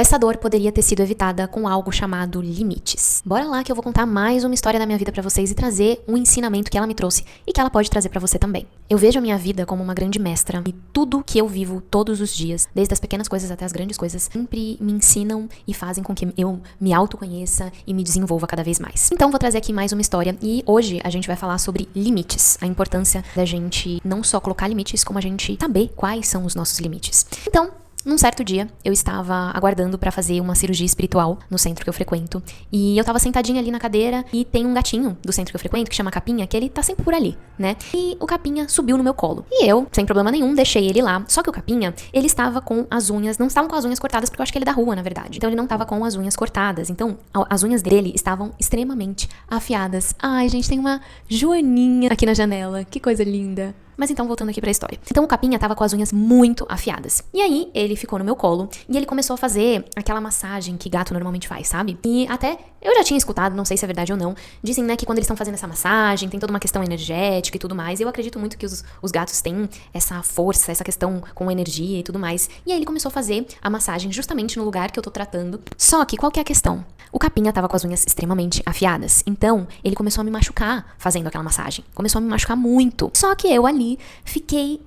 Essa dor poderia ter sido evitada com algo chamado limites. Bora lá que eu vou contar mais uma história da minha vida pra vocês e trazer um ensinamento que ela me trouxe e que ela pode trazer pra você também. Eu vejo a minha vida como uma grande mestra e tudo que eu vivo todos os dias, desde as pequenas coisas até as grandes coisas, sempre me ensinam e fazem com que eu me autoconheça e me desenvolva cada vez mais. Então vou trazer aqui mais uma história e hoje a gente vai falar sobre limites, a importância da gente não só colocar limites, como a gente saber quais são os nossos limites. Então, num certo dia, eu estava aguardando pra fazer uma cirurgia espiritual no centro que eu frequento. E eu tava sentadinha ali na cadeira e tem um gatinho do centro que eu frequento, que chama Capinha, que ele tá sempre por ali, né? E o Capinha subiu no meu colo. E eu, sem problema nenhum, deixei ele lá. Só que o Capinha, ele estava com as unhas, não estavam com as unhas cortadas, porque eu acho que ele é da rua, na verdade. Então ele não tava com as unhas cortadas. Então as unhas dele estavam extremamente afiadas. Ai, gente, tem uma joaninha aqui na janela. Que coisa linda. Mas então, voltando aqui pra história. Então o Capinha tava com as unhas muito afiadas. E aí, ele ficou no meu colo e ele começou a fazer aquela massagem que gato normalmente faz, sabe? E até, eu já tinha escutado, não sei se é verdade ou não, dizem, né, que quando eles estão fazendo essa massagem, tem toda uma questão energética e tudo mais. Eu acredito muito que os gatos têm essa força, essa questão com energia e tudo mais. E aí ele começou a fazer a massagem justamente no lugar que eu tô tratando. Só que, qual que é a questão? O Capinha tava com as unhas extremamente afiadas. Então, ele começou a me machucar fazendo aquela massagem. Começou a me machucar muito. Só que eu ali fiquei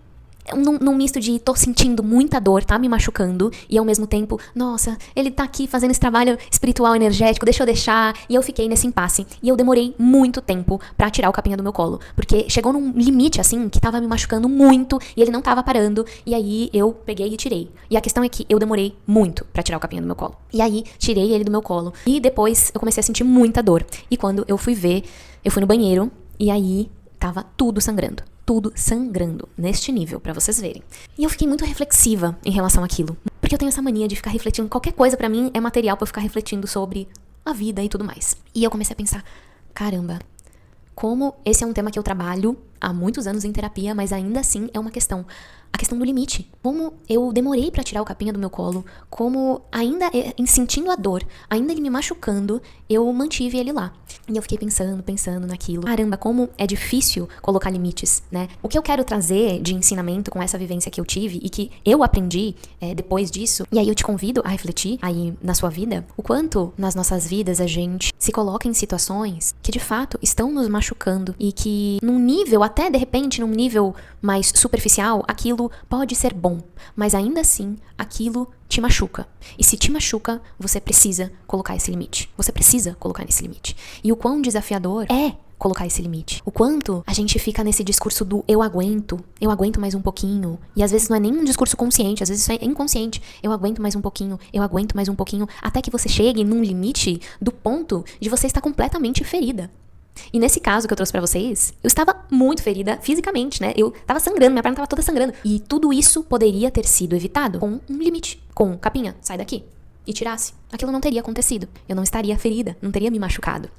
num misto de tô sentindo muita dor, tá me machucando, e ao mesmo tempo, nossa, ele tá aqui fazendo esse trabalho espiritual energético, deixa eu deixar, e eu fiquei nesse impasse, e eu demorei muito tempo pra tirar o Capinha do meu colo, porque chegou num limite assim, que tava me machucando muito, e ele não tava parando, e aí eu peguei e tirei, e a questão é que eu demorei muito pra tirar o Capinha do meu colo, e aí tirei ele do meu colo, e depois eu comecei a sentir muita dor, e quando eu fui ver, eu fui no banheiro, e aí tava tudo sangrando neste nível, pra vocês verem. E eu fiquei muito reflexiva em relação àquilo, porque eu tenho essa mania de ficar refletindo, qualquer coisa pra mim é material pra eu ficar refletindo sobre a vida e tudo mais. E eu comecei a pensar, caramba, como esse é um tema que eu trabalho há muitos anos em terapia, mas ainda assim é uma questão. A questão do limite. Como eu demorei pra tirar o Capinha do meu colo, como ainda sentindo a dor, ainda ele me machucando, eu mantive ele lá. E eu fiquei pensando naquilo. Caramba, como é difícil colocar limites, né? O que eu quero trazer de ensinamento com essa vivência que eu tive e que eu aprendi depois disso, e aí eu te convido a refletir aí na sua vida, o quanto nas nossas vidas a gente se coloca em situações que de fato estão nos machucando e que num nível, até de repente num nível mais superficial, aquilo pode ser bom, mas ainda assim aquilo te machuca. E se te machuca, você precisa colocar esse limite. Você precisa colocar esse limite. E o quão desafiador é colocar esse limite. O quanto a gente fica nesse discurso do eu aguento mais um pouquinho. E às vezes não é nem um discurso consciente, às vezes isso é inconsciente. Eu aguento mais um pouquinho, até que você chegue num limite do ponto de você estar completamente ferida. E nesse caso que eu trouxe pra vocês, eu estava muito ferida fisicamente, né? Eu tava sangrando, minha perna tava toda sangrando. E tudo isso poderia ter sido evitado com um limite. Com Capinha, sai daqui. E tirasse. Aquilo não teria acontecido. Eu não estaria ferida, não teria me machucado.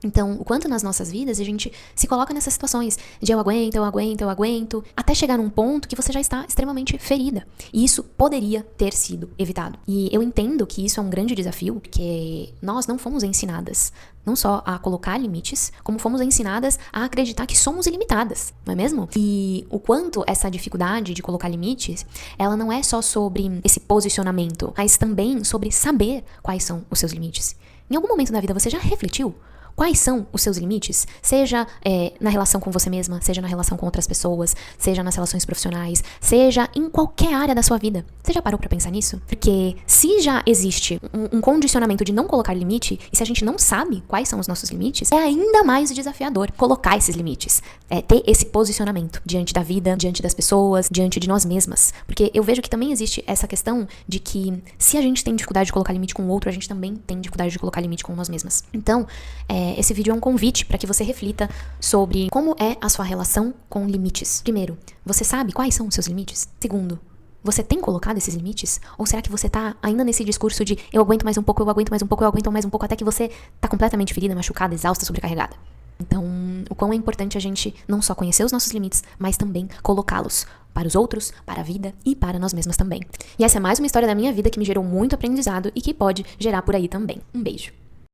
Então, o quanto nas nossas vidas a gente se coloca nessas situações de eu aguento, até chegar num ponto que você já está extremamente ferida. E isso poderia ter sido evitado. E eu entendo que isso é um grande desafio, porque nós não fomos ensinadas não só a colocar limites, como fomos ensinadas a acreditar que somos ilimitadas, não é mesmo? E o quanto essa dificuldade de colocar limites, ela não é só sobre esse posicionamento, mas também sobre saber quais são os seus limites. Em algum momento da vida você já refletiu? Quais são os seus limites? Seja na relação com você mesma, seja na relação com outras pessoas, seja nas relações profissionais, seja em qualquer área da sua vida. Você já parou pra pensar nisso? Porque se já existe um condicionamento de não colocar limite, e se a gente não sabe quais são os nossos limites, é ainda mais desafiador colocar esses limites. Ter esse posicionamento diante da vida, diante das pessoas, diante de nós mesmas. Porque eu vejo que também existe essa questão de que se a gente tem dificuldade de colocar limite com o outro, a gente também tem dificuldade de colocar limite com nós mesmas. Então, esse vídeo é um convite para que você reflita sobre como é a sua relação com limites. Primeiro, você sabe quais são os seus limites? Segundo, você tem colocado esses limites? Ou será que você tá ainda nesse discurso de eu aguento mais um pouco, até que você tá completamente ferida, machucada, exausta, sobrecarregada? Então, o quão é importante a gente não só conhecer os nossos limites, mas também colocá-los para os outros, para a vida e para nós mesmas também. E essa é mais uma história da minha vida que me gerou muito aprendizado e que pode gerar por aí também. Um beijo.